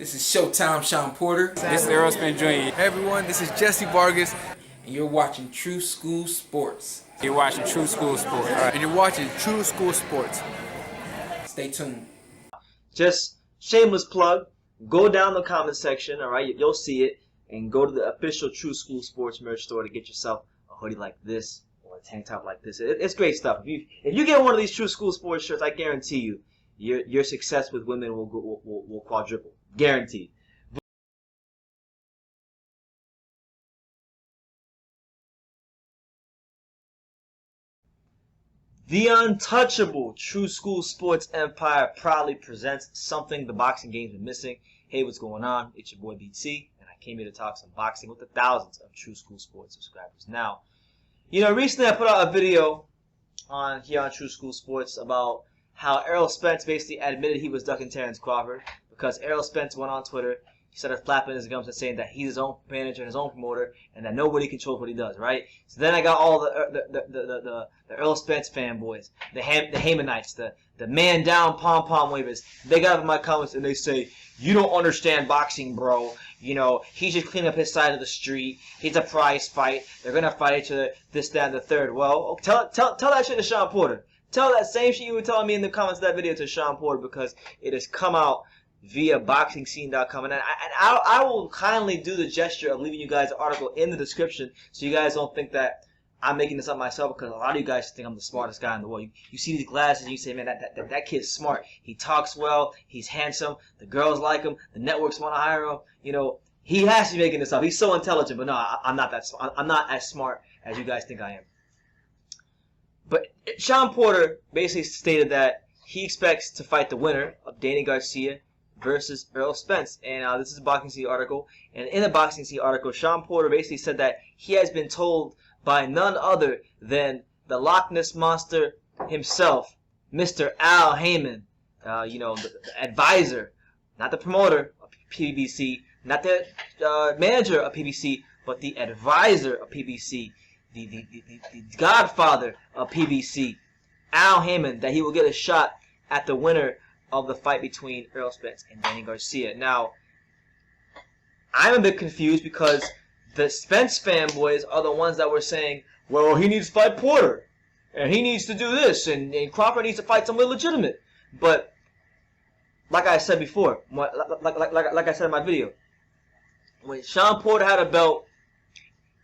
This is Showtime, Shawn Porter. This is Errol Spence Jr. Hey everyone, this is Jesse Vargas. And you're watching True School Sports. You're watching True School Sports. And you're watching True School Sports. Stay tuned. Just shameless plug. Go down the comment section, alright? You'll see it. And go to the official True School Sports merch store to get yourself a hoodie like this or a tank top like this. It's great stuff. If you get one of these True School Sports shirts, I guarantee you, your success with women will quadruple. Guaranteed. The untouchable True School Sports Empire proudly presents something the boxing game's been missing. Hey, what's going on? It's your boy BT, and I came here to talk some boxing with the thousands of True School Sports subscribers. Now, recently I put out a video on True School Sports about how Errol Spence basically admitted he was ducking Terence Crawford because Errol Spence went on Twitter. He started flapping his gums and saying that he's his own manager and his own promoter, and that nobody controls what he does, right? So then I got all the Errol Spence fanboys, the Haymonites, the man down pom pom wavers. They got up in my comments and they say, "You don't understand boxing, bro. He's just cleaning up his side of the street. He's a prize fight. They're gonna fight each other. This, that, and the third." Well, tell that shit to Shawn Porter. Tell that same shit you were telling me in the comments of that video to Shawn Porter, because it has come out via boxingscene.com, and I will kindly do the gesture of leaving you guys an article in the description so you guys don't think that I'm making this up myself, because a lot of you guys think I'm the smartest guy in the world. You see these glasses and you say, man, that kid's smart. He talks well. He's handsome. The girls like him. The networks want to hire him. He has to be making this up. He's so intelligent, but no, I'm not that smart. I'm not as smart as you guys think I am. But Shawn Porter basically stated that he expects to fight the winner of Danny Garcia versus Errol Spence. And this is a Boxing Scene article. And in the Boxing Scene article, Shawn Porter basically said that he has been told by none other than the Loch Ness Monster himself, Mr. Al Haymon, the advisor, not the promoter of PBC, not the manager of PBC, but the advisor of PBC, the godfather of PBC, Al Haymon, that he will get a shot at the winner of the fight between Errol Spence and Danny Garcia. Now, I'm a bit confused because the Spence fanboys are the ones that were saying, well, he needs to fight Porter, and he needs to do this, and Crawford needs to fight somebody legitimate. But like I said before, like I said in my video, when Shawn Porter had a belt,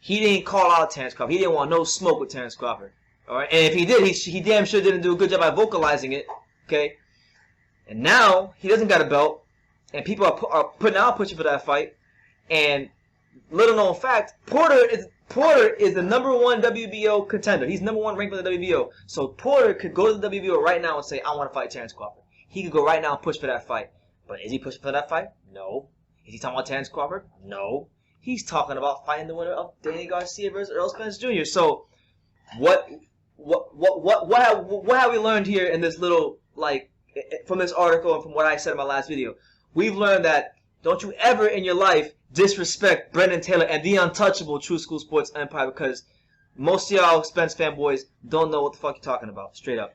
he didn't call out Terence Crawford. He didn't want no smoke with Terence Crawford. All right, and if he did, he damn sure didn't do a good job at vocalizing it. Okay. And now he doesn't got a belt, and people are pushing for that fight. And little known fact, Porter is the #1 WBO contender. He's #1 ranked for the WBO. So Porter could go to the WBO right now and say, I want to fight Terence Crawford. He could go right now and push for that fight. But is he pushing for that fight? No. Is he talking about Terence Crawford? No. He's talking about fighting the winner of Danny Garcia versus Errol Spence Jr. So what have we learned here in this little, from this article and from what I said in my last video? We've learned that don't you ever in your life disrespect Brendan Taylor and the untouchable True School Sports Empire, because most of y'all Spence fanboys don't know what the fuck you're talking about, straight up.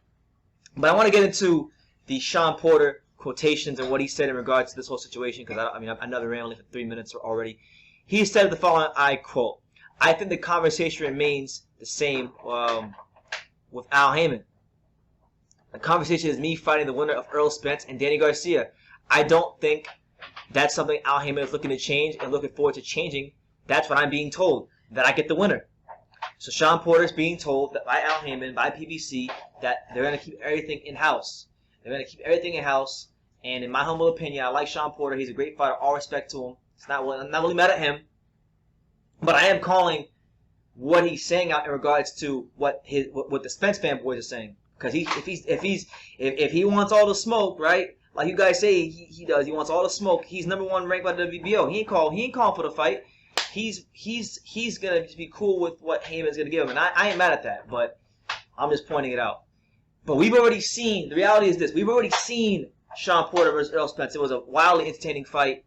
But I want to get into the Shawn Porter quotations and what he said in regards to this whole situation, because I know ran only for 3 minutes already. He said the following, I quote, "I think the conversation remains the same with Al Haymon. The conversation is me fighting the winner of Errol Spence and Danny Garcia. I don't think that's something Al Haymon is looking to change and looking forward to changing. That's what I'm being told, that I get the winner." So Shawn Porter is being told that by Al Haymon, by PBC, that they're going to keep everything in-house. They're going to keep everything in-house. And in my humble opinion, I like Shawn Porter. He's a great fighter. All respect to him. I'm not really mad at him. But I am calling what he's saying out in regards to what the Spence fanboys are saying. Because if he wants all the smoke, right? Like you guys say he does. He wants all the smoke. He's #1 ranked by the WBO. He ain't calling for the fight. He's gonna be cool with what Haymon's gonna give him, and I ain't mad at that. But I'm just pointing it out. But we've already seen. The reality is this: we've already seen Shawn Porter versus Errol Spence. It was a wildly entertaining fight.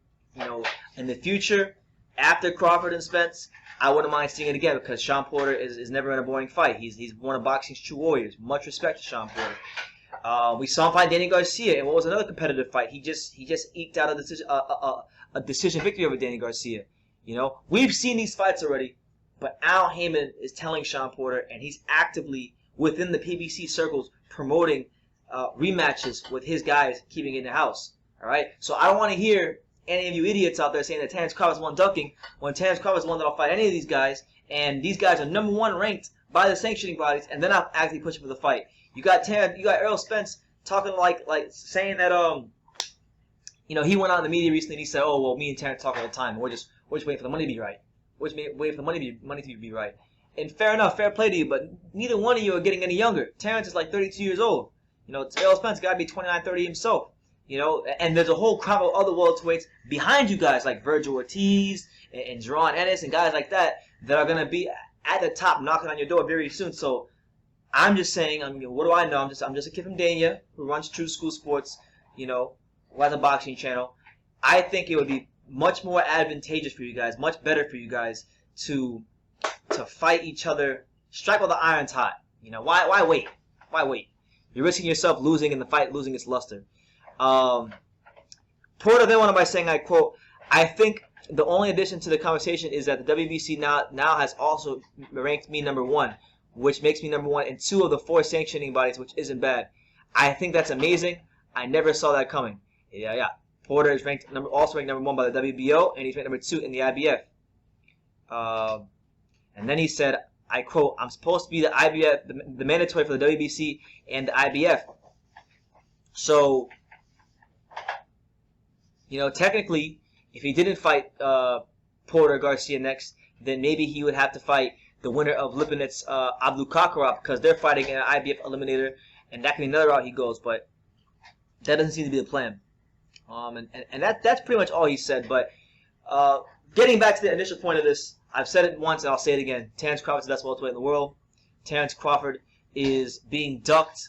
In the future, after Crawford and Spence, I wouldn't mind seeing it again, because Shawn Porter is never in a boring fight. He's one of boxing's true warriors. Much respect to Shawn Porter. We saw him fight Danny Garcia, and what was another competitive fight? He just eked out a decision victory over Danny Garcia. You know, we've seen these fights already, but Al Haymon is telling Shawn Porter, and he's actively within the PBC circles promoting rematches with his guys, keeping it in the house. All right, so I don't want to hear any of you idiots out there saying that Terence Crawford is one ducking when Terence Crawford is one that'll fight any of these guys, and these guys are #1 ranked by the sanctioning bodies, and they're not actually pushing for the fight. You got Errol Spence talking like saying that you know, he went out in the media recently and he said, oh well, me and Terence talk all the time, and we're just waiting for the money to be right. We're just waiting for the money to be right. And fair enough, fair play to you, but neither one of you are getting any younger. Terence is like 32 years old. You know, Errol Spence got to be 29, 30 himself. You know, and there's a whole crowd of other welterweights behind you guys like Virgil Ortiz and Jerron Ennis and guys like that are going to be at the top knocking on your door very soon. So I'm just saying, I mean, what do I know? I'm just a kid from Dania who runs True School Sports, you know, who has a boxing channel. I think it would be much more advantageous for you guys, much better for you guys to fight each other, strike while the iron's hot. You know, why wait? Why wait? You're risking yourself losing in the fight, losing its luster. Porter then went on by saying, I quote, I think the only addition to the conversation is that the WBC now has also ranked me #1, which makes me #1 in 2 of the 4 sanctioning bodies, which isn't bad. I think that's amazing. I never saw that coming. Yeah. Porter is also ranked #1 by the WBO, and he's ranked #2 in the IBF. And then he said, I quote, I'm supposed to be the IBF, the mandatory for the WBC and the IBF. So, you know, technically, if he didn't fight Porter Garcia next, then maybe he would have to fight the winner of Lipinets Abdulkakarov, because they're fighting in an IBF eliminator, and that can be another route he goes, but that doesn't seem to be the plan. And that's pretty much all he said. But getting back to the initial point of this, I've said it once and I'll say it again. Terence Crawford is the best welterweight in the world. Terence Crawford is being ducked,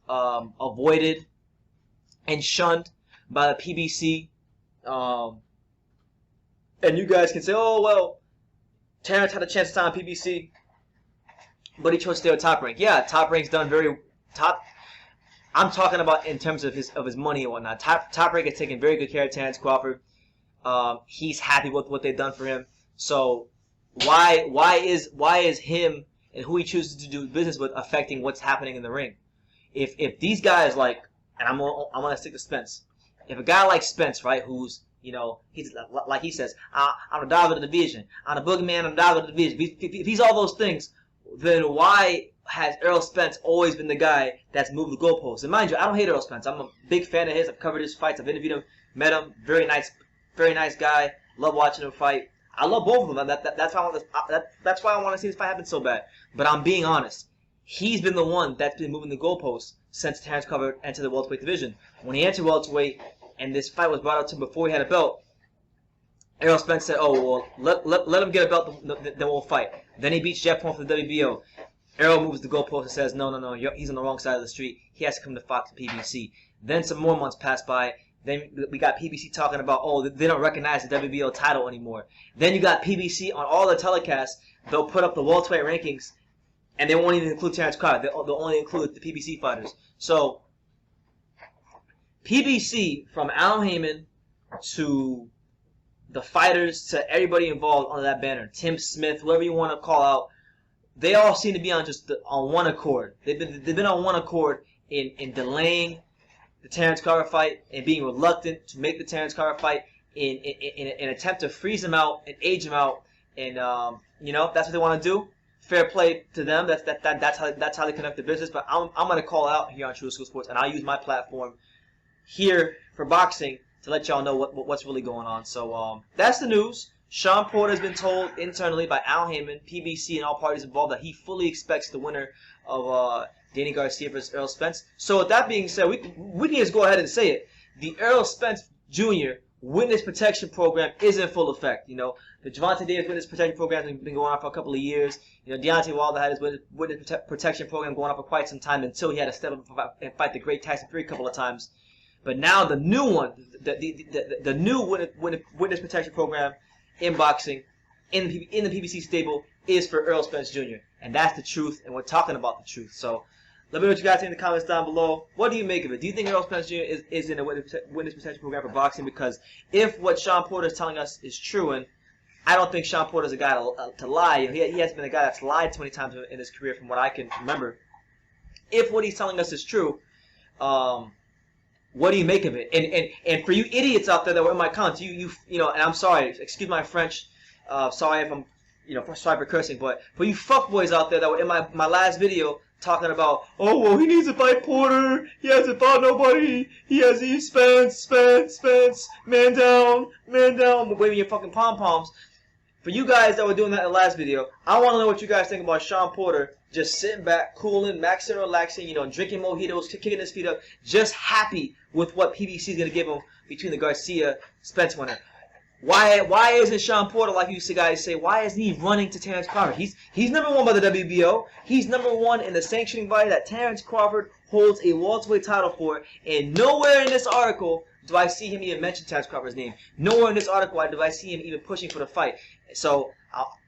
avoided, and shunned by the PBC. And you guys can say, oh, well, Terence had a chance to sign on PBC, but he chose to stay with Top Rank. Yeah, Top Rank's done very top. I'm talking about in terms of his money and whatnot. Top Rank has taken very good care of Terence Crawford. He's happy with what they've done for him. So why is him and who he chooses to do business with affecting what's happening in the ring? If these guys like, and I'm gonna stick to Spence. If a guy like Spence, right, who's, you know, he's like he says, I'm the dog of the division, I'm the boogeyman, I'm the dog of the division. If he's all those things, then why has Errol Spence always been the guy that's moved the goalposts? And mind you, I don't hate Errol Spence. I'm a big fan of his. I've covered his fights. I've interviewed him, met him. Very nice guy. Love watching him fight. I love both of them. That's why I want to see this fight happen so bad. But I'm being honest. He's been the one that's been moving the goalposts since Terence Crawford entered the welterweight division. When he entered welterweight and this fight was brought up to him before he had a belt, Errol Spence said, oh, well, let him get a belt, then we'll fight. Then he beats Jeff Horn for the WBO. Errol moves the goalpost and says, no, he's on the wrong side of the street. He has to come to Fox and PBC. Then some more months pass by. Then we got PBC talking about, oh, they don't recognize the WBO title anymore. Then you got PBC on all the telecasts. They'll put up the welterweight rankings, and they won't even include Terence Crawford. They'll only include the PBC fighters. So, PBC, from Al Haymon to the fighters to everybody involved under that banner, Tim Smith, whoever you want to call out, they all seem to be on one accord. They've been on one accord in delaying the Terence Crawford fight and being reluctant to make the Terence Crawford fight in an attempt to freeze him out and age him out. And you know, that's what they want to do. Fair play to them. That's how they conduct their business. But I'm going to call out here on True School Sports, and I'll use my platform here for boxing to let y'all know what's really going on. So that's the news. Shawn Porter has been told internally by Al Haymon, PBC, and all parties involved that he fully expects the winner of Danny Garcia versus Errol Spence. So with that being said, we can just go ahead and say it. The Errol Spence Jr. Witness Protection Program is in full effect. You know, the Gervonta Davis Witness Protection Program has been going on for a couple of years. You know, Deontay Wilder had his Witness Protection Program going on for quite some time until he had to step up and fight the great Tyson Fury a couple of times. But now the new one, the new Witness Protection Program in boxing, in the PBC stable, is for Errol Spence Jr. And that's the truth, and we're talking about the truth. So Let me know what you guys think in the comments down below. What do you make of it? Do you think Errol Spence Jr. is in a witness protection program for boxing? Because if what Shawn Porter is telling us is true, and I don't think Shawn Porter is a guy to lie. He has been a guy that's lied 20 times in his career from what I can remember. If what he's telling us is true, what do you make of it? And for you idiots out there that were in my comments, you know, and I'm sorry, excuse my French, sorry if I'm, sorry for cursing, but for you fuckboys out there that were in my last video talking about, oh well, he needs to fight Porter, he hasn't fought nobody, he's Spence, man down, waving your fucking pom poms. For you guys that were doing that in the last video, I want to know what you guys think about Shawn Porter just sitting back, cooling, maxing and relaxing, drinking mojitos, kicking his feet up, just happy with what PBC is going to give him between the Garcia-Spence winner. Why isn't Shawn Porter, like you guys say, why isn't he running to Terence Crawford? He's number one by the WBO. He's number one in the sanctioning body that Terence Crawford holds a welterweight title for, and nowhere in this article do I see him even mention Terence Crawford's name. Nowhere in this article do I see him even pushing for the fight. So,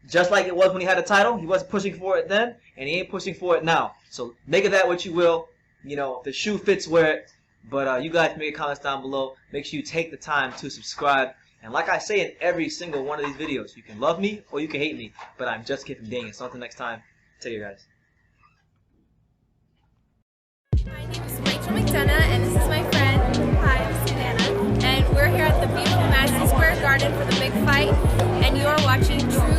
just like it was when he had a title, he wasn't pushing for it then, and he ain't pushing for it now. So, make of that what you will. If the shoe fits, wear it. But you guys make comments down below. Make sure you take the time to subscribe. And like I say in every single one of these videos, you can love me or you can hate me. But I'm just kidding, dang it. So until next time, take care, guys. My name is Rachel McDonough, and this is my friend. Hi, this is Savannah. And we're here at the beautiful Madison Square Garden for the big fight. And you are watching True